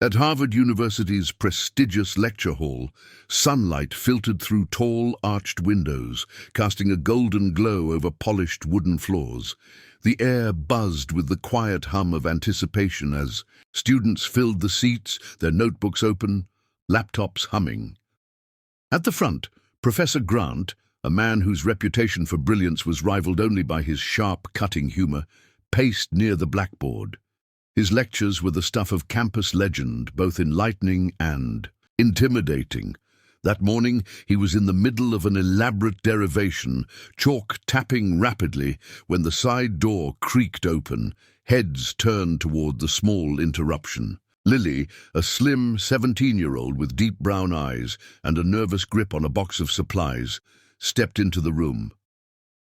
At Harvard University's prestigious lecture hall, sunlight filtered through tall, arched windows, casting a golden glow over polished wooden floors. The air buzzed with the quiet hum of anticipation as students filled the seats, their notebooks open, laptops humming. At the front, Professor Grant, a man whose reputation for brilliance was rivaled only by his sharp, cutting humor, paced near the blackboard. His lectures were the stuff of campus legend, both enlightening and intimidating. That morning, he was in the middle of an elaborate derivation, chalk tapping rapidly, when the side door creaked open, heads turned toward the small interruption. Lily, a slim 17-year-old with deep brown eyes and a nervous grip on a box of supplies, stepped into the room.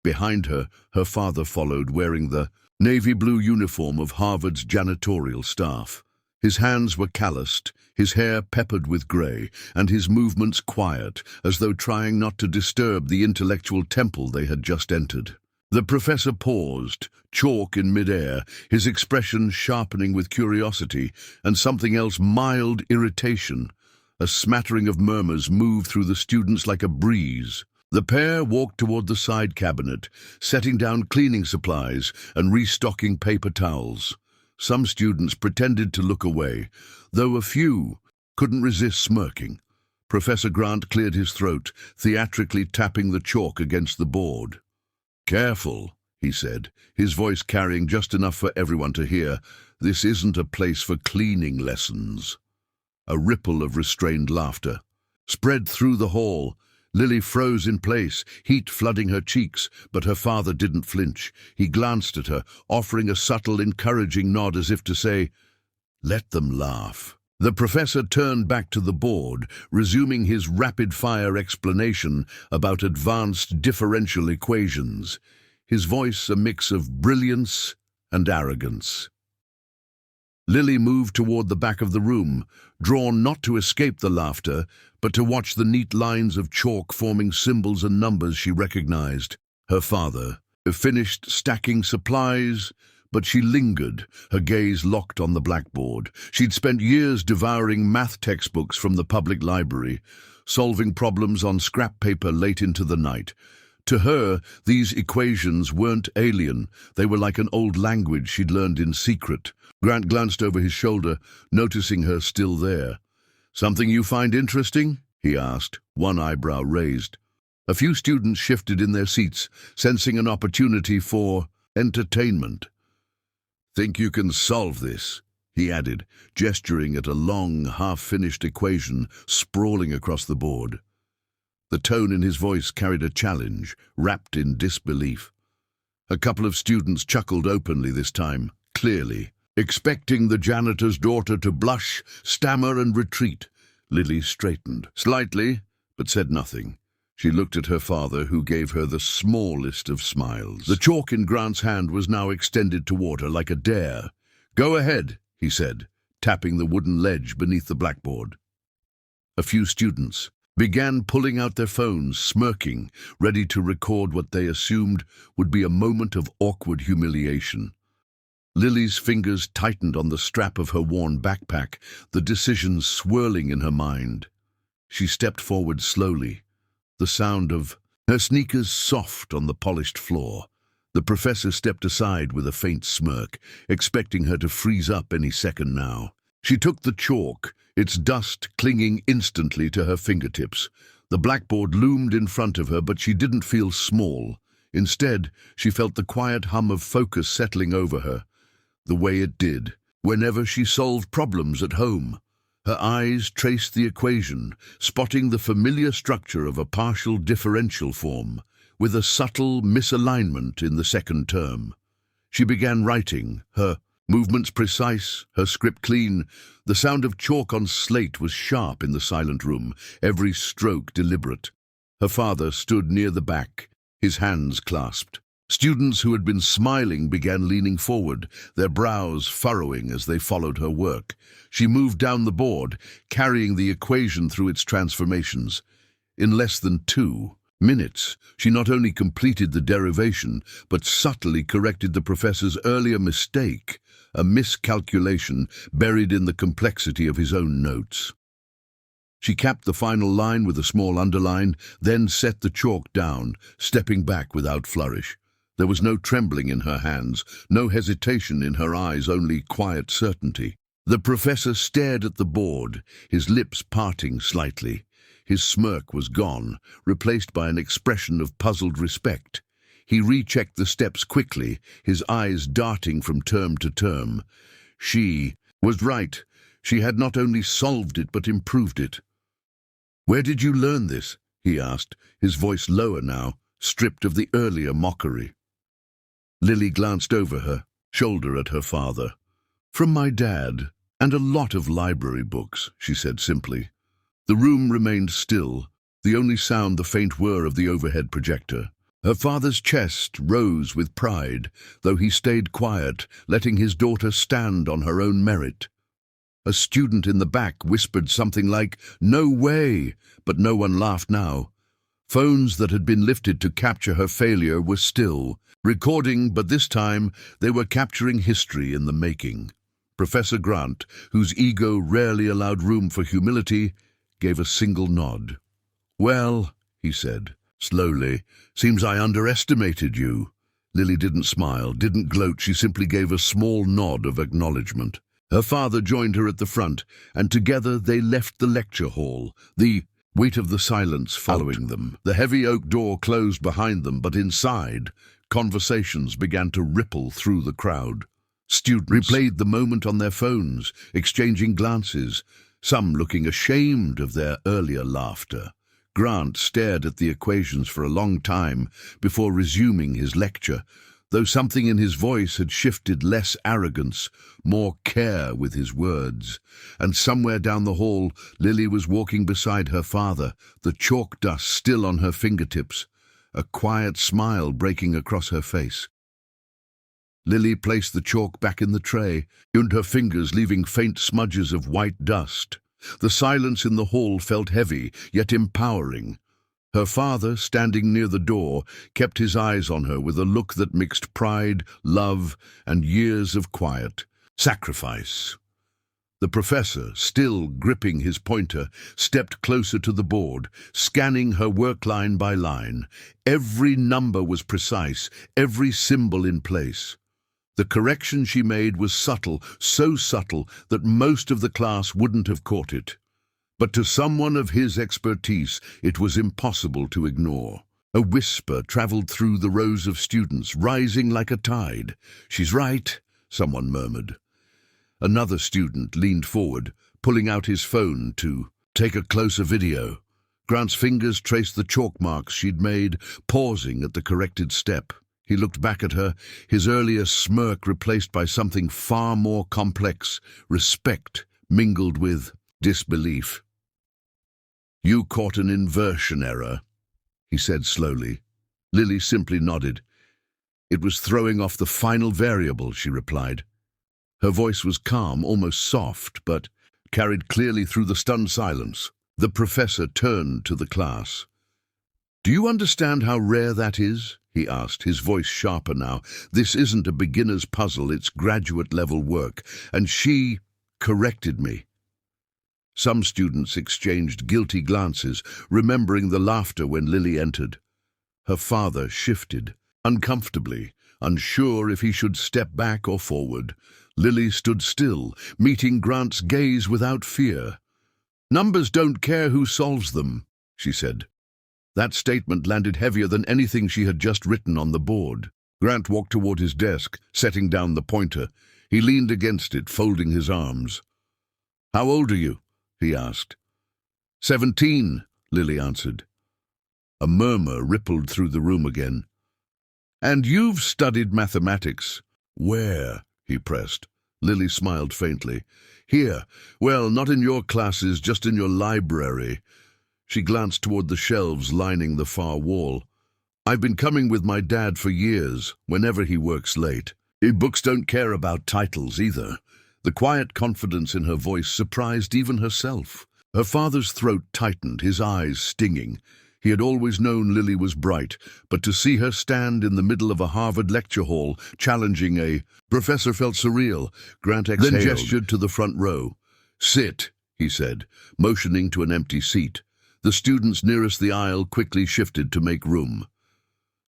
Behind her, her father followed, wearing the navy blue uniform of Harvard's janitorial staff. His hands were calloused, his hair peppered with gray, and his movements quiet, as though trying not to disturb the intellectual temple they had just entered. The professor paused, chalk in midair, his expression sharpening with curiosity and something else, mild irritation. A smattering of murmurs moved through the students like a breeze. The pair walked toward the side cabinet, setting down cleaning supplies and restocking paper towels. Some students pretended to look away, though a few couldn't resist smirking. Professor Grant cleared his throat, theatrically tapping the chalk against the board. "Careful," he said, his voice carrying just enough for everyone to hear. "This isn't a place for cleaning lessons." A ripple of restrained laughter spread through the hall. Lily froze in place, heat flooding her cheeks, but her father didn't flinch. He glanced at her, offering a subtle, encouraging nod as if to say, "Let them laugh." The professor turned back to the board, resuming his rapid-fire explanation about advanced differential equations, his voice a mix of brilliance and arrogance. Lily moved toward the back of the room, drawn not to escape the laughter, but to watch the neat lines of chalk forming symbols and numbers she recognized. Her father finished stacking supplies, but she lingered, her gaze locked on the blackboard. She'd spent years devouring math textbooks from the public library, solving problems on scrap paper late into the night. To her, these equations weren't alien. They were like an old language she'd learned in secret. Grant glanced over his shoulder, noticing her still there. "Something you find interesting?" he asked, one eyebrow raised. A few students shifted in their seats, sensing an opportunity for entertainment. "Think you can solve this?" he added, gesturing at a long, half-finished equation sprawling across the board. The tone in his voice carried a challenge, wrapped in disbelief. A couple of students chuckled openly this time, clearly expecting the janitor's daughter to blush, stammer, and retreat. Lily straightened slightly, but said nothing. She looked at her father, who gave her the smallest of smiles. The chalk in Grant's hand was now extended toward her like a dare. "Go ahead," he said, tapping the wooden ledge beneath the blackboard. A few students began pulling out their phones, smirking, ready to record what they assumed would be a moment of awkward humiliation. Lily's fingers tightened on the strap of her worn backpack, the decision swirling in her mind. She stepped forward slowly, the sound of her sneakers soft on the polished floor. The professor stepped aside with a faint smirk, expecting her to freeze up any second now. She took the chalk, its dust clinging instantly to her fingertips. The blackboard loomed in front of her, but she didn't feel small. Instead, she felt the quiet hum of focus settling over her, the way it did whenever she solved problems at home. Her eyes traced the equation, spotting the familiar structure of a partial differential form, with a subtle misalignment in the second term. She began writing, her movements precise, her script clean. The sound of chalk on slate was sharp in the silent room, every stroke deliberate. Her father stood near the back, his hands clasped. Students who had been smiling began leaning forward, their brows furrowing as they followed her work. She moved down the board, carrying the equation through its transformations. In less than 2, Minutes. She not only completed the derivation, but subtly corrected the professor's earlier mistake, a miscalculation buried in the complexity of his own notes. She capped the final line with a small underline, then set the chalk down, stepping back without flourish. There was no trembling in her hands, no hesitation in her eyes, only quiet certainty. The professor stared at the board, his lips parting slightly. His smirk was gone, replaced by an expression of puzzled respect. He rechecked the steps quickly, his eyes darting from term to term. She was right. She had not only solved it, but improved it. "Where did you learn this?" he asked, his voice lower now, stripped of the earlier mockery. Lily glanced over her shoulder at her father. "From my dad, and a lot of library books," she said simply. The room remained still, the only sound the faint whir of the overhead projector. Her father's chest rose with pride, though he stayed quiet, letting his daughter stand on her own merit. A student in the back whispered something like, "No way," but no one laughed now. Phones that had been lifted to capture her failure were still, recording, but this time they were capturing history in the making. Professor Grant, whose ego rarely allowed room for humility, gave a single nod. "Well," he said, slowly, "seems I underestimated you." Lily didn't smile, didn't gloat, she simply gave a small nod of acknowledgement. Her father joined her at the front, and together they left the lecture hall, the weight of the silence following them. The heavy oak door closed behind them, but inside, conversations began to ripple through the crowd. Students replayed the moment on their phones, exchanging glances, some looking ashamed of their earlier laughter. Grant stared at the equations for a long time before resuming his lecture, though something in his voice had shifted, less arrogance, more care with his words. And somewhere down the hall, Lily was walking beside her father, the chalk dust still on her fingertips, a quiet smile breaking across her face. Lily placed the chalk back in the tray, tuned her fingers, leaving faint smudges of white dust. The silence in the hall felt heavy, yet empowering. Her father, standing near the door, kept his eyes on her with a look that mixed pride, love, and years of quiet sacrifice. The professor, still gripping his pointer, stepped closer to the board, scanning her work line by line. Every number was precise, every symbol in place. The correction she made was subtle, so subtle that most of the class wouldn't have caught it. But to someone of his expertise, it was impossible to ignore. A whisper traveled through the rows of students, rising like a tide. "She's right," someone murmured. Another student leaned forward, pulling out his phone to take a closer video. Grant's fingers traced the chalk marks she'd made, pausing at the corrected step. He looked back at her, his earlier smirk replaced by something far more complex, respect mingled with disbelief. "You caught an inversion error," he said slowly. Lily simply nodded. "It was throwing off the final variable," she replied. Her voice was calm, almost soft, but carried clearly through the stunned silence. The professor turned to the class. "Do you understand how rare that is?" he asked, his voice sharper now. "This isn't a beginner's puzzle, it's graduate-level work, and she corrected me." Some students exchanged guilty glances, remembering the laughter when Lily entered. Her father shifted, uncomfortably, unsure if he should step back or forward. Lily stood still, meeting Grant's gaze without fear. "Numbers don't care who solves them," she said. That statement landed heavier than anything she had just written on the board. Grant walked toward his desk, setting down the pointer. He leaned against it, folding his arms. "How old are you?" he asked. 17, Lily answered. A murmur rippled through the room again. "And you've studied mathematics." "Where?" he pressed. Lily smiled faintly. "Here. Well, not in your classes, just in your library." She glanced toward the shelves lining the far wall. "I've been coming with my dad for years, whenever he works late. Books don't care about titles either." The quiet confidence in her voice surprised even herself. Her father's throat tightened, his eyes stinging. He had always known Lily was bright, but to see her stand in the middle of a Harvard lecture hall, challenging a professor, felt surreal. Grant exhaled, then gestured to the front row. "Sit," he said, motioning to an empty seat. The students nearest the aisle quickly shifted to make room.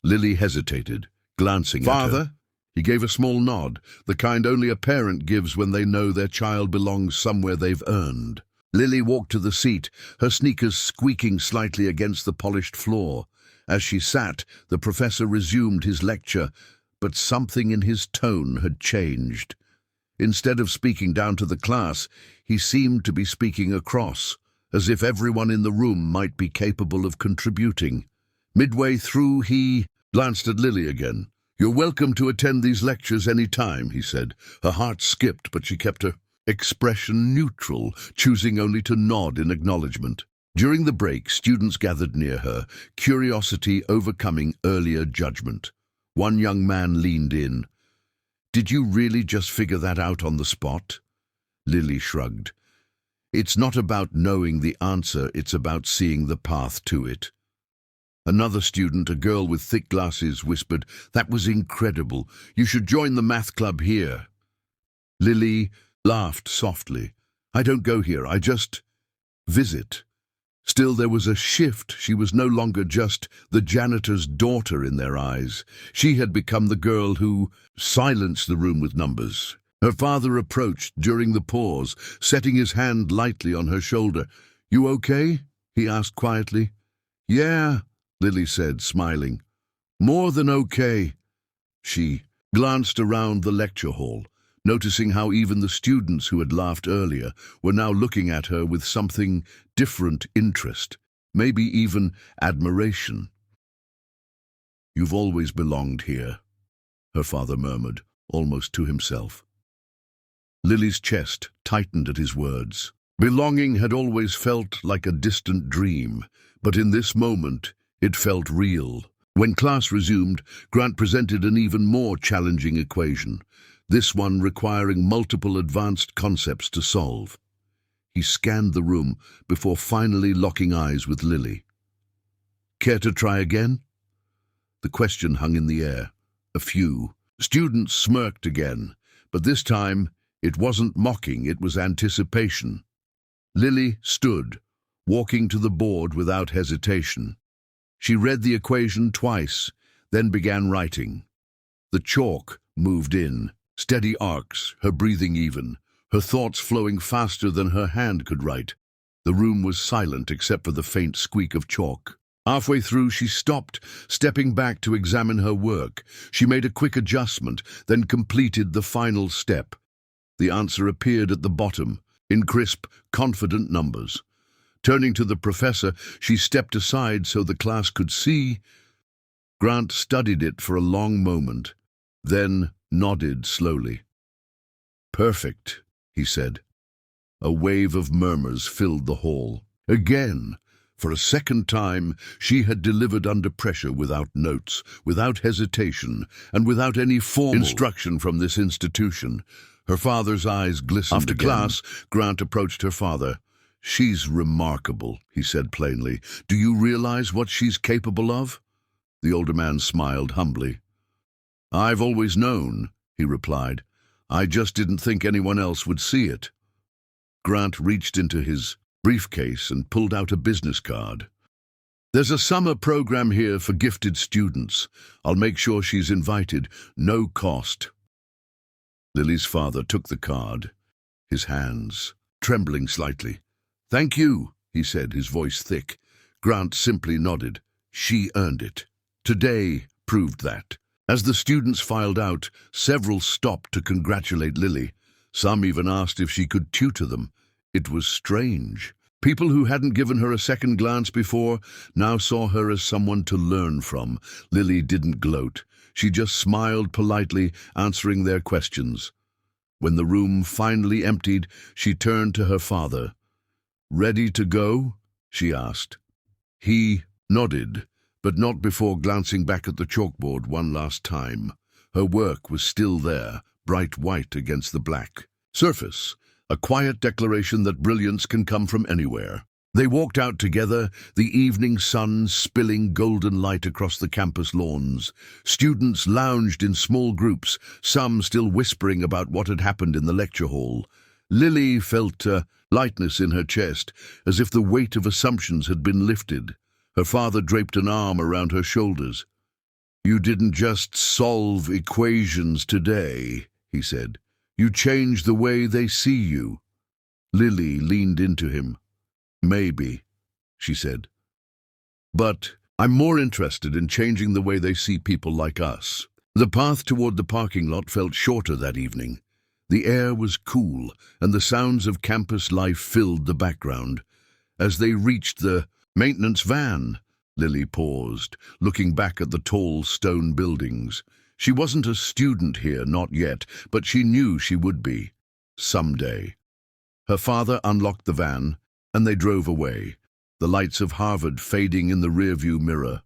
Lily hesitated, glancing at her. "Father?" He gave a small nod, the kind only a parent gives when they know their child belongs somewhere they've earned. Lily walked to the seat, her sneakers squeaking slightly against the polished floor. As she sat, the professor resumed his lecture, but something in his tone had changed. Instead of speaking down to the class, he seemed to be speaking across, as if everyone in the room might be capable of contributing. Midway through, he glanced at Lily again. "You're welcome to attend these lectures any time," he said. Her heart skipped, but she kept her expression neutral, choosing only to nod in acknowledgement. During the break, students gathered near her, curiosity overcoming earlier judgment. One young man leaned in. "Did you really just figure that out on the spot?" Lily shrugged. "It's not about knowing the answer, it's about seeing the path to it." Another student, a girl with thick glasses, whispered, "That was incredible. You should join the math club here." Lily laughed softly. "I don't go here, I just visit." Still, there was a shift. She was no longer just the janitor's daughter in their eyes. She had become the girl who silenced the room with numbers. Her father approached during the pause, setting his hand lightly on her shoulder. "You okay?" he asked quietly. "Yeah," Lily said, smiling. "More than okay." She glanced around the lecture hall, noticing how even the students who had laughed earlier were now looking at her with something different interest, maybe even admiration. "You've always belonged here," her father murmured, almost to himself. Lily's chest tightened at his words. Belonging had always felt like a distant dream, but in this moment it felt real. When class resumed, Grant presented an even more challenging equation, this one requiring multiple advanced concepts to solve. He scanned the room before finally locking eyes with Lily. "Care to try again?" The question hung in the air. A few students smirked again, but this time it wasn't mocking, it was anticipation. Lily stood, walking to the board without hesitation. She read the equation twice, then began writing. The chalk moved in, steady arcs, her breathing even, her thoughts flowing faster than her hand could write. The room was silent except for the faint squeak of chalk. Halfway through, she stopped, stepping back to examine her work. She made a quick adjustment, then completed the final step. The answer appeared at the bottom, in crisp, confident numbers. Turning to the professor, she stepped aside so the class could see. Grant studied it for a long moment, then nodded slowly. "Perfect," he said. A wave of murmurs filled the hall. Again, for a second time, she had delivered under pressure without notes, without hesitation, and without any formal instruction from this institution. Her father's eyes glistened again. After class, Grant approached her father. "She's remarkable," he said plainly. "Do you realize what she's capable of?" The older man smiled humbly. "I've always known," he replied. "I just didn't think anyone else would see it." Grant reached into his briefcase and pulled out a business card. "There's a summer program here for gifted students. I'll make sure she's invited. No cost." Lily's father took the card, his hands trembling slightly. "Thank you," he said, his voice thick. Grant simply nodded. She earned it. Today proved that. As the students filed out, several stopped to congratulate Lily. Some even asked if she could tutor them. It was strange. People who hadn't given her a second glance before now saw her as someone to learn from. Lily didn't gloat. She just smiled politely, answering their questions. When the room finally emptied, she turned to her father. "Ready to go?" she asked. He nodded, but not before glancing back at the chalkboard one last time. Her work was still there, bright white against the black surface, a quiet declaration that brilliance can come from anywhere. They walked out together, the evening sun spilling golden light across the campus lawns. Students lounged in small groups, some still whispering about what had happened in the lecture hall. Lily felt a lightness in her chest, as if the weight of assumptions had been lifted. Her father draped an arm around her shoulders. "You didn't just solve equations today," he said. "You changed the way they see you." Lily leaned into him. "Maybe," she said. "But I'm more interested in changing the way they see people like us." The path toward the parking lot felt shorter that evening. The air was cool, and the sounds of campus life filled the background. As they reached the maintenance van, Lily paused, looking back at the tall stone buildings. She wasn't a student here, not yet, but she knew she would be. Someday. Her father unlocked the van, and they drove away, the lights of Harvard fading in the rearview mirror.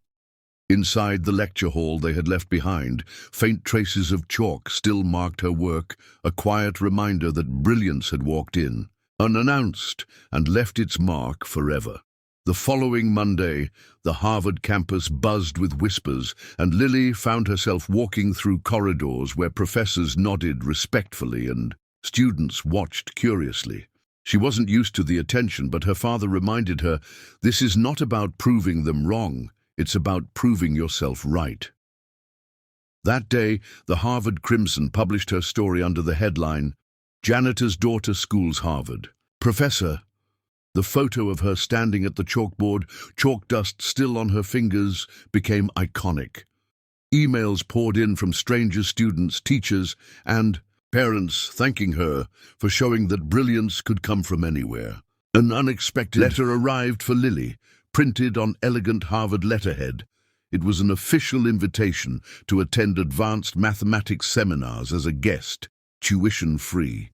Inside the lecture hall they had left behind, faint traces of chalk still marked her work, a quiet reminder that brilliance had walked in, unannounced, and left its mark forever. The following Monday, the Harvard campus buzzed with whispers, and Lily found herself walking through corridors where professors nodded respectfully and students watched curiously. She wasn't used to the attention, but her father reminded her, this is not about proving them wrong, it's about proving yourself right. That day, the Harvard Crimson published her story under the headline, "Janitor's Daughter Schools Harvard." "Professor," the photo of her standing at the chalkboard, chalk dust still on her fingers, became iconic. Emails poured in from stranger students, teachers, and parents thanking her for showing that brilliance could come from anywhere. An unexpected letter arrived for Lily, printed on elegant Harvard letterhead. It was an official invitation to attend advanced mathematics seminars as a guest, tuition-free.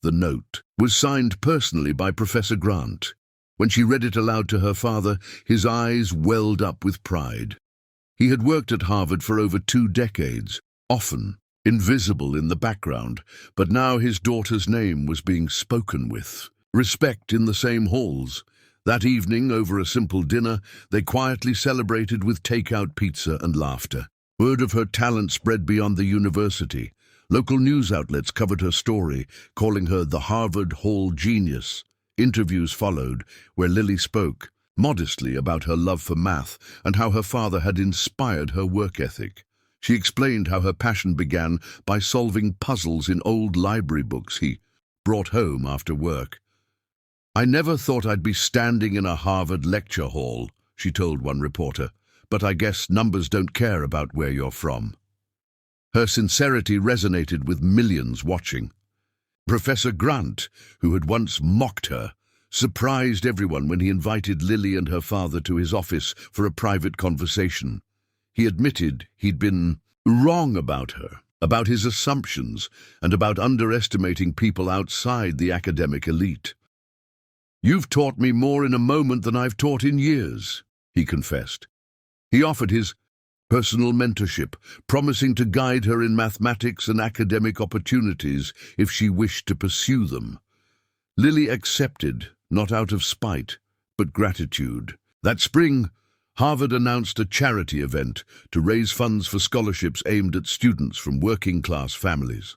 The note was signed personally by Professor Grant. When she read it aloud to her father, his eyes welled up with pride. He had worked at Harvard for over 2 decades, often invisible in the background, but now his daughter's name was being spoken with respect in the same halls. That evening, over a simple dinner, they quietly celebrated with takeout pizza and laughter. Word of her talent spread beyond the university. Local news outlets covered her story, calling her the Harvard Hall genius. Interviews followed, where Lily spoke, modestly, about her love for math and how her father had inspired her work ethic. She explained how her passion began by solving puzzles in old library books he brought home after work. "I never thought I'd be standing in a Harvard lecture hall," she told one reporter, "but I guess numbers don't care about where you're from." Her sincerity resonated with millions watching. Professor Grant, who had once mocked her, surprised everyone when he invited Lily and her father to his office for a private conversation. He admitted he'd been wrong about her, about his assumptions, and about underestimating people outside the academic elite. "You've taught me more in a moment than I've taught in years," he confessed. He offered his personal mentorship, promising to guide her in mathematics and academic opportunities if she wished to pursue them. Lily accepted, not out of spite, but gratitude. That spring, Harvard announced a charity event to raise funds for scholarships aimed at students from working-class families.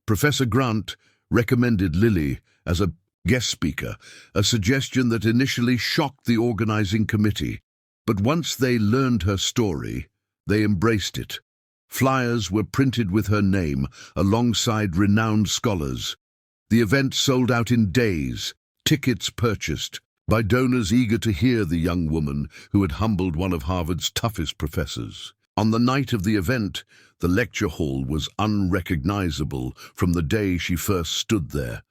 Professor Grant recommended Lily as a guest speaker, a suggestion that initially shocked the organizing committee. But once they learned her story, they embraced it. Flyers were printed with her name alongside renowned scholars. The event sold out in days, tickets purchased by donors eager to hear the young woman who had humbled one of Harvard's toughest professors. On the night of the event, the lecture hall was unrecognizable from the day she first stood there.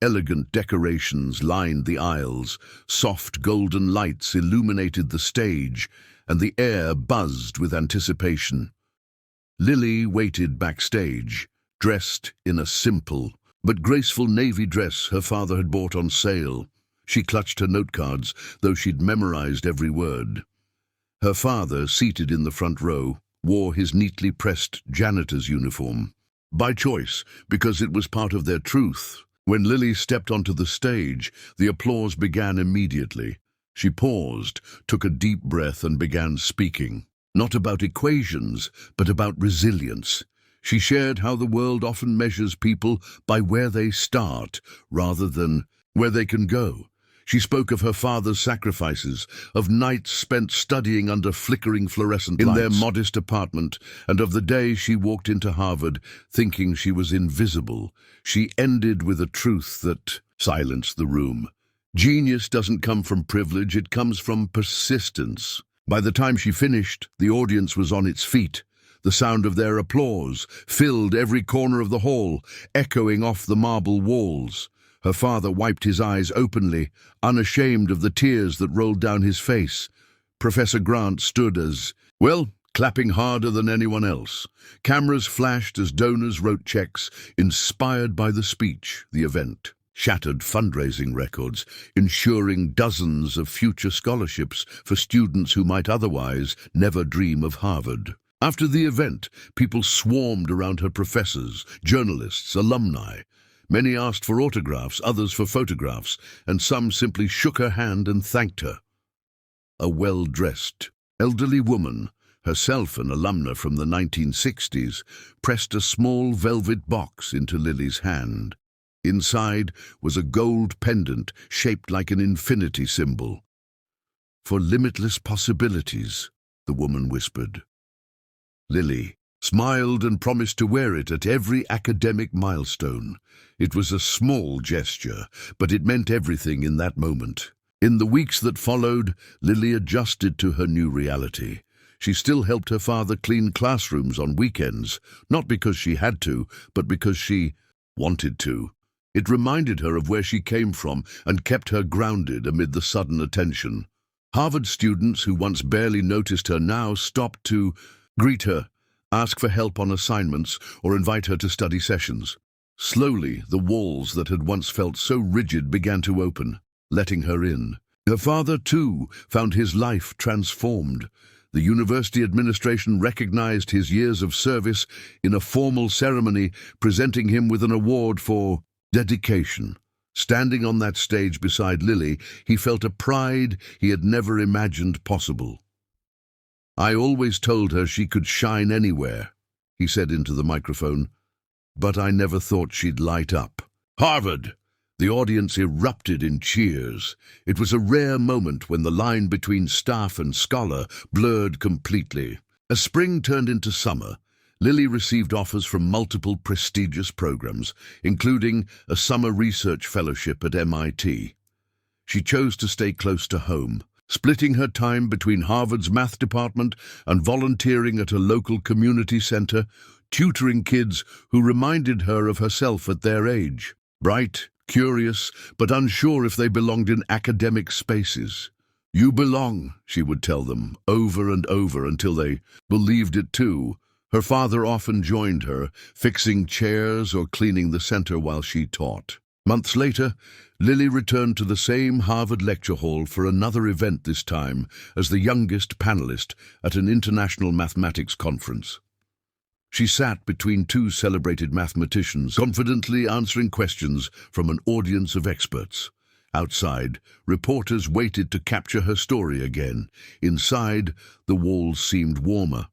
Elegant decorations lined the aisles, soft golden lights illuminated the stage, and the air buzzed with anticipation. Lily waited backstage, dressed in a simple but graceful navy dress her father had bought on sale. She clutched her note cards, though she'd memorized every word. Her father, seated in the front row, wore his neatly pressed janitor's uniform. By choice, because it was part of their truth. When Lily stepped onto the stage, the applause began immediately. She paused, took a deep breath, and began speaking. Not about equations, but about resilience. She shared how the world often measures people by where they start, rather than where they can go. She spoke of her father's sacrifices, of nights spent studying under flickering fluorescent lights in their modest apartment, and of the day she walked into Harvard thinking she was invisible. She ended with a truth that silenced the room. Genius doesn't come from privilege, it comes from persistence. By the time she finished, the audience was on its feet. The sound of their applause filled every corner of the hall, echoing off the marble walls. Her father wiped his eyes openly, unashamed of the tears that rolled down his face. Professor Grant stood clapping harder than anyone else. Cameras flashed as donors wrote checks, inspired by the speech. The event shattered fundraising records, ensuring dozens of future scholarships for students who might otherwise never dream of Harvard. After the event, people swarmed around her professors, journalists, alumni. Many asked for autographs, others for photographs, and some simply shook her hand and thanked her. A well-dressed, elderly woman, herself an alumna from the 1960s, pressed a small velvet box into Lily's hand. Inside was a gold pendant shaped like an infinity symbol. "For limitless possibilities," the woman whispered. Lily smiled and promised to wear it at every academic milestone. It was a small gesture, but it meant everything in that moment. In the weeks that followed, Lily adjusted to her new reality. She still helped her father clean classrooms on weekends, not because she had to, but because she wanted to. It reminded her of where she came from and kept her grounded amid the sudden attention. Harvard students who once barely noticed her now stopped to greet her, ask for help on assignments, or invite her to study sessions. Slowly, the walls that had once felt so rigid began to open, letting her in. Her father, too, found his life transformed. The university administration recognized his years of service in a formal ceremony, presenting him with an award for dedication. Standing on that stage beside Lily, he felt a pride he had never imagined possible. "I always told her she could shine anywhere," he said into the microphone, "but I never thought she'd light up." "Harvard!" The audience erupted in cheers. It was a rare moment when the line between staff and scholar blurred completely. As spring turned into summer, Lily received offers from multiple prestigious programs, including a summer research fellowship at MIT. She chose to stay close to home, splitting her time between Harvard's math department and volunteering at a local community center, tutoring kids who reminded her of herself at their age. Bright, curious, but unsure if they belonged in academic spaces. "You belong," she would tell them, over and over until they believed it too. Her father often joined her, fixing chairs or cleaning the center while she taught. Months later, Lily returned to the same Harvard lecture hall for another event, this time as the youngest panelist at an international mathematics conference. She sat between two celebrated mathematicians, confidently answering questions from an audience of experts. Outside, reporters waited to capture her story again. Inside, the walls seemed warmer,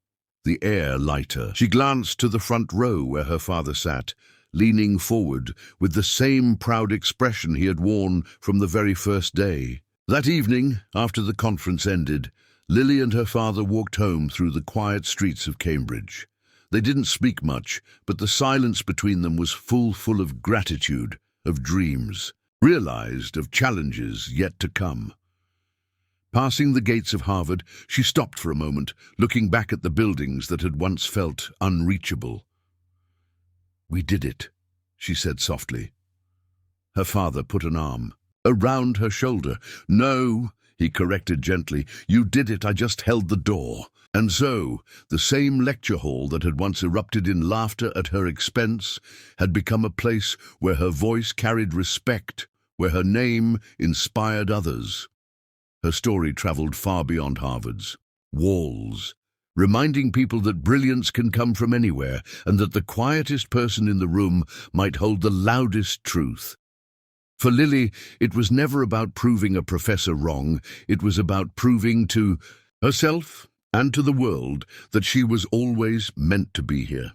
the air lighter. She glanced to the front row where her father sat, leaning forward with the same proud expression he had worn from the very first day. That evening, after the conference ended, Lily and her father walked home through the quiet streets of Cambridge. They didn't speak much, but the silence between them was full of gratitude, of dreams, realized, of challenges yet to come. Passing the gates of Harvard, she stopped for a moment, looking back at the buildings that had once felt unreachable. "We did it," she said softly. Her father put an arm around her shoulder. "No," he corrected gently, "you did it, I just held the door." And so, the same lecture hall that had once erupted in laughter at her expense had become a place where her voice carried respect, where her name inspired others. Her story traveled far beyond Harvard's walls, reminding people that brilliance can come from anywhere and that the quietest person in the room might hold the loudest truth. For Lily, it was never about proving a professor wrong. It was about proving to herself and to the world that she was always meant to be here.